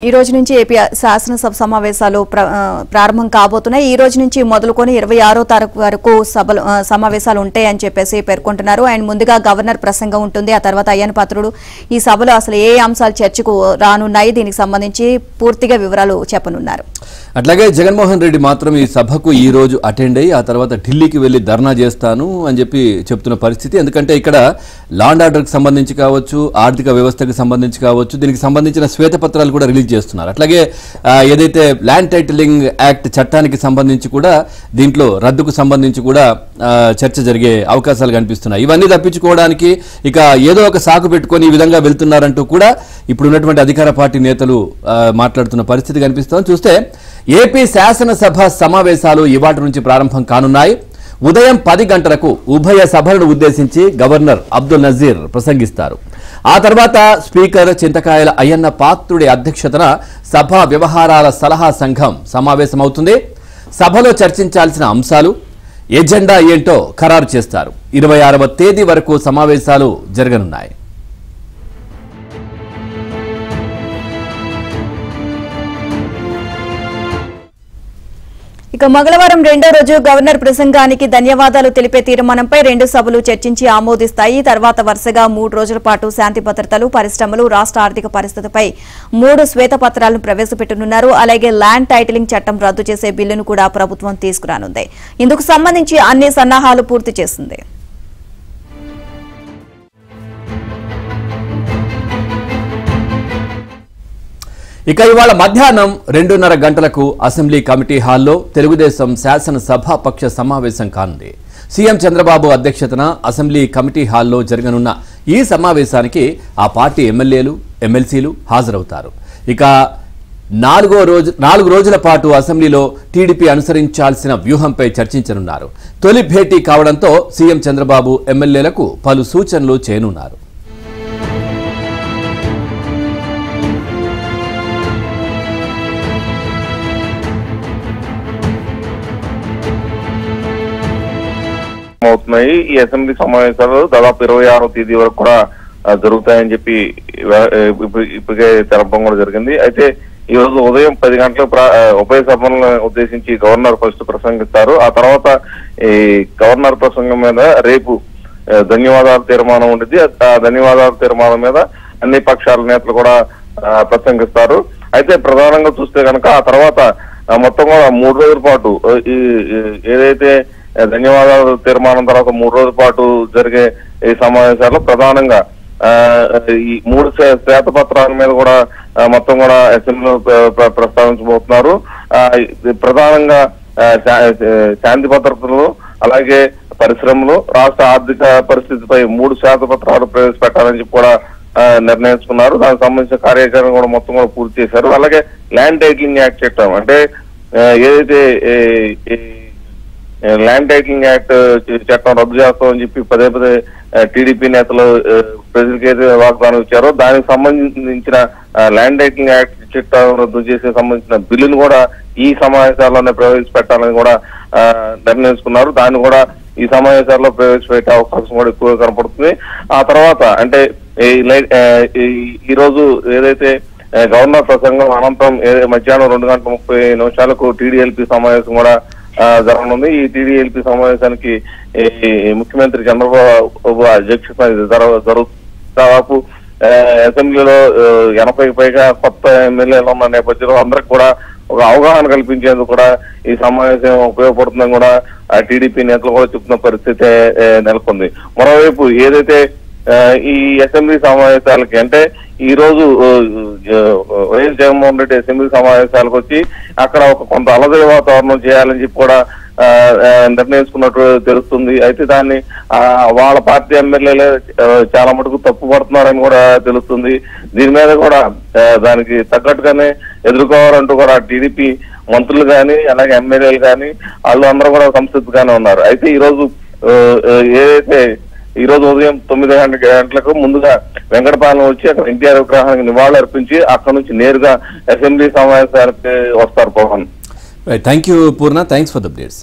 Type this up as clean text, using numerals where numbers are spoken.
ఈ రోజు నుంచి ఏపీ శాసనసభ సమావేశాలు ప్రారంభం కాబోతున్నాయి. ఈ రోజు నుంచి మొదలుకొని 26వ తారీఖు వరకు సమావేశాలు ఉంటాయని చెప్పేసి పేర్కొంటున్నారు. అండ్ ముందుగా గవర్నర్ ప్రసంగం ఉంటుంది. ఆ తర్వాత అయ్యన్న పాత్రుడు ఈ సభలో అసలు ఏ అంశాలు చర్చకు రానున్నాయి, దీనికి సంబంధించి పూర్తిగా వివరాలు చెప్పనున్నారు. అట్లాగే జగన్మోహన్ రెడ్డి మాత్రం ఈ సభకు ఈ రోజు అటెండ్ అయ్యి ఆ తర్వాత ఢిల్లీకి వెళ్లి ధర్నా చేస్తాను అని చెప్పి చెప్తున్న పరిస్థితి. ఎందుకంటే ఇక్కడ లా అండ్ ఆర్డర్కి సంబంధించి కావచ్చు, ఆర్థిక వ్యవస్థకు సంబంధించి కావచ్చు, దీనికి సంబంధించిన శ్వేతపత్రాలు కూడా రిలీజ్ చేస్తున్నారు. అట్లాగే ఏదైతే ల్యాండ్ టైటిలింగ్ యాక్ట్ చట్టానికి సంబంధించి కూడా దీంట్లో రద్దుకు సంబంధించి కూడా చర్చ జరిగే అవకాశాలు కనిపిస్తున్నాయి. ఇవన్నీ తప్పించుకోవడానికి ఇక ఏదో ఒక సాకు పెట్టుకొని ఈ విధంగా వెళ్తున్నారంటూ కూడా ఇప్పుడున్నటువంటి అధికార పార్టీ నేతలు మాట్లాడుతున్న పరిస్థితి కనిపిస్తోంది. చూస్తే ఏపీ శాసనసభ సమావేశాలు ఇవాటి నుంచి ప్రారంభం కానున్నాయి. ఉదయం 10 గంటలకు ఉభయ సభలను ఉద్దేశించి గవర్నర్ అబ్దుల్ నజీర్ ప్రసంగిస్తారు. ఆ తర్వాత స్పీకర్ చింతకాయల అయ్యన్న పాత్రుడి అధ్యక్షతన సభా వ్యవహారాల సలహా సంఘం సమావేశమవుతుంది. సభలో చర్చించాల్సిన అంశాలు, ఎజెండా ఏంటో ఖరారు చేస్తారు. 26వ తేదీ వరకు సమావేశాలు జరగనున్నాయి. ఇక మంగళవారం రెండో రోజు గవర్నర్ ప్రసంగానికి ధన్యవాదాలు తెలిపే తీర్మానంపై 2 సభలు చర్చించి ఆమోదిస్తాయి. తర్వాత వరుసగా 3 రోజుల పాటు శాంతి భద్రతలు, పరిశ్రమలు, రాష్ట్ర ఆర్థిక పరిస్థితిపై 3 శ్వేతపత్రాలను ప్రవేశపెట్టనున్నారు. అలాగే ల్యాండ్ టైటిలింగ్ చట్టం రద్దు చేసే బిల్లును కూడా ప్రభుత్వం తీసుకురానుంది. ఇందుకు సంబంధించి అన్ని సన్నాహాలు పూర్తి చేసింది. ఇక ఇవాళ మధ్యాహ్నం 2:30 గంటలకు అసెంబ్లీ కమిటీ హాల్లో తెలుగుదేశం శాసనసభాపక్ష సమావేశం కానుంది. సీఎం చంద్రబాబు అధ్యక్షతన అసెంబ్లీ కమిటీ హాల్లో జరగనున్న ఈ సమావేశానికి ఆ పార్టీ ఎమ్మెల్యేలు, ఎమ్మెల్సీలు హాజరవుతారు. ఇక 4 రోజుల పాటు అసెంబ్లీలో టీడీపీ అనుసరించాల్సిన వ్యూహంపై చర్చించనున్నారు. తొలి భేటీ కావడంతో సీఎం చంద్రబాబు ఎమ్మెల్యేలకు పలు సూచనలు చేయనున్నారు. అవుతున్నాయి. ఈ అసెంబ్లీ సమావేశాలు దాదాపు 26వ తేదీ వరకు కూడా జరుగుతాయని చెప్పి ఇప్పటికే తెలపడం కూడా జరిగింది. అయితే ఈ రోజు ఉదయం 10 గంటలకు ఉభయ సభలను ఉద్దేశించి గవర్నర్ ఫస్ట్ ప్రసంగిస్తారు. ఆ తర్వాత ఈ గవర్నర్ ప్రసంగం మీద రేపు ధన్యవాదాల తీర్మానం ఉంటుంది. ఆ ధన్యవాదాల తీర్మానం మీద అన్ని పక్షాల నేతలు కూడా ప్రసంగిస్తారు. అయితే ప్రధానంగా చూస్తే కనుక ఆ తర్వాత మొత్తం కూడా 3 రోజుల పాటు ఏదైతే ధన్యవాదాల తీర్మానం తర్వాత 3 రోజుల పాటు జరిగే ఈ సమావేశాల్లో ప్రధానంగా ఈ 3 శ్వేతపత్రాల మీద కూడా మొత్తం కూడా అసెంబ్లీలో ప్రస్తావించబోతున్నారు. ప్రధానంగా శాంతి భద్రతలు, అలాగే పరిశ్రమలు, రాష్ట్ర ఆర్థిక పరిస్థితిపై 3 శ్వేతపత్రాలు ప్రవేశపెట్టాలని చెప్పి కూడా నిర్ణయించుకున్నారు. దానికి సంబంధించిన కార్యాచరణ కూడా మొత్తం కూడా పూర్తి చేశారు. అలాగే ల్యాండ్ టైటిలింగ్ యాక్ట్ చట్టం, అంటే ఏదైతే ల్యాండ్ టైటిలింగ్ యాక్ట్ చట్టం రద్దు చేస్తామని చెప్పి పదే టీడీపీ నేతలు ప్రజలకు ఏదైతే వాగ్దానం ఇచ్చారో దానికి సంబంధించిన ల్యాండ్ టైటిలింగ్ యాక్ట్ చట్టం రద్దు చేసే సంబంధించిన బిల్లును కూడా ఈ సమావేశాల్లోనే ప్రవేశపెట్టాలని కూడా నిర్ణయించుకున్నారు. దాన్ని కూడా ఈ సమావేశాల్లో ప్రవేశపెట్టే అవకాశం కూడా ఎక్కువగా కనపడుతుంది. ఆ తర్వాత అంటే ఈ రోజు ఏదైతే గవర్నర్ ప్రసంగం అనంతరం మధ్యాహ్నం 2:30 టీడీఎల్పీ సమావేశం కూడా జరగనుంది. ఈ టీడీఎల్పీ సమావేశానికి ముఖ్యమంత్రి చంద్రబాబు అధ్యక్షత దాదాపు అసెంబ్లీలో 80కి పైగా కొత్త ఎమ్మెల్యేలు ఉన్న నేపథ్యంలో అందరికి కూడా ఒక అవగాహన కల్పించేందుకు కూడా ఈ సమావేశం ఉపయోగపడుతుందని కూడా టీడీపీ నేతలు కూడా చెప్తున్న పరిస్థితి నెలకొంది. మరోవైపు ఏదైతే ఈ అసెంబ్లీ సమావేశాలకి అంటే ఈ రోజు వైఎస్ జగన్మోహన్ రెడ్డి అసెంబ్లీ సమావేశాలకు వచ్చి అక్కడ కొంత అలజడి వాతావరణం చేయాలని చెప్పి కూడా నిర్ణయించుకున్నట్టు తెలుస్తుంది. అయితే దాన్ని వాళ్ళ పార్టీ ఎమ్మెల్యేలే చాలా మటుకు తప్పు పడుతున్నారని కూడా తెలుస్తుంది. దీని మీద కూడా దానికి తగ్గట్టుగానే ఎదుర్కోవాలంటూ కూడా టీడీపీ మంత్రులు కానీ అలాగే ఎమ్మెల్యేలు కానీ వాళ్ళు అందరూ కూడా సంసిద్ధంగానే ఉన్నారు. అయితే ఈ రోజు ఉదయం 9 గంటలకు ముందుగా వెంకటపాలెం వచ్చి అక్కడ ఎన్టీఆర్ విగ్రహానికి నివాళులు అర్పించి అక్కడ నుంచి నేరుగా అసెంబ్లీ సమావేశానికి వస్తారు. Pawan, thank you Purna, thanks for the updates.